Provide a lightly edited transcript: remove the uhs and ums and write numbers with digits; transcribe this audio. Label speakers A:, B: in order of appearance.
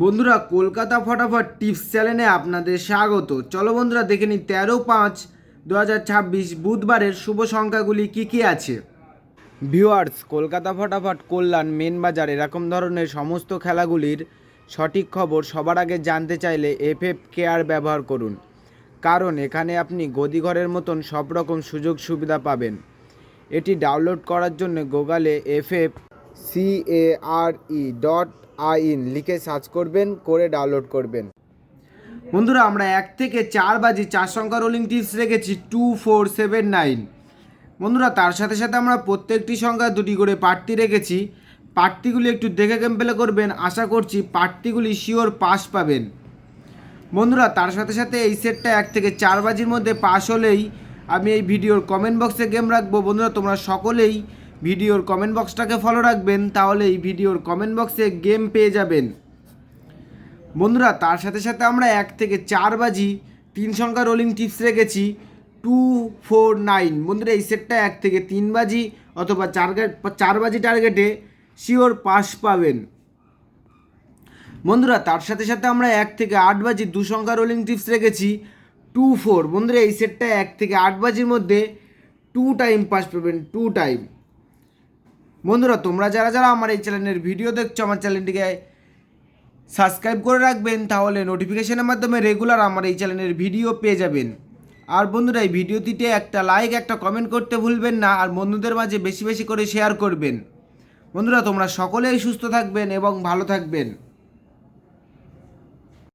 A: বন্ধুরা, কলকাতা ফটাফট টিপস চ্যানেলে আপনাদের স্বাগত। চলো বন্ধুরা, দেখে নিই 13/5/2026 বুধবারের শুভ সংখ্যাগুলি কি কি আছে। ভিউয়ার্স, কলকাতা ফটাফট, কল্যাণ, মেন বাজার এরকম ধরনের সমস্ত খেলাগুলির সঠিক খবর সবার আগে জানতে চাইলে এফএফ কেয়ার ব্যবহার করুন, কারণ এখানে আপনি গদিঘরের মতন সব রকম সুযোগ সুবিধা পাবেন। এটি ডাউনলোড করার জন্য গুগলে FFCARE.in লিখে সার্চ করবেন, করে ডাউনলোড করবেন। বন্ধুরা, আমরা 1 থেকে 4 বাজি 4 সংখ্যা রোলিং টিপস রেখেছি 2479। বন্ধুরা, তার সাথে সাথে আমরা প্রত্যেকটি সংখ্যা দুটি করে প্রার্থী রেখেছি। প্রার্থীগুলি একটু দেখে গেম প্লে করবেন, আশা করছি প্রার্থীগুলি শিওর পাস পাবেন। বন্ধুরা, তার সাথে সাথে এই সেটটা 1 থেকে 4 বাজির মধ্যে পাস হলেই আমি এই ভিডিওর কমেন্ট বক্সে গেম রাখবো। বন্ধুরা, তোমরা সকলেই ভিডিওর কমেন্ট বক্সটাকে ফলো রাখবেন, তাহলে এই ভিডিওর কমেন্ট বক্সে গেম পেয়ে যাবেন। বন্ধুরা, তার সাথে সাথে আমরা 1 থেকে 4 বাজি 3 সংখ্যা রোলিং টিপস রেখেছি 249। বন্ধুরা, এই সেটটা 1 থেকে 3 বাজি অথবা 4 বাজি টার্গেটে শিওর পাস পাবেন। বন্ধুরা, তার সাথে সাথে আমরা 1 থেকে 8 বাজি 2 সংখ্যা রোলিং টিপস রেখেছি 24। বন্ধুরা, এই সেটটা 1 থেকে 8 বাজির মধ্যে 2 টাইম পাস পাবেন, 2 টাইম। বন্ধুরা, তোমরা যারা যারা আমার এই চ্যানেলের ভিডিও দেখছো, আমার চ্যানেলটিকে সাবস্ক্রাইব করে রাখবেন, তাহলে নোটিফিকেশনের মাধ্যমে রেগুলার আমার এই চ্যানেলের ভিডিও পেয়ে যাবেন। আর বন্ধুরা, এই ভিডিওটিতে একটা লাইক, একটা কমেন্ট করতে ভুলবেন না, আর বন্ধুদের মাঝে বেশি বেশি করে শেয়ার করবেন। বন্ধুরা, তোমরা সকলেই সুস্থ থাকবেন এবং ভালো থাকবেন।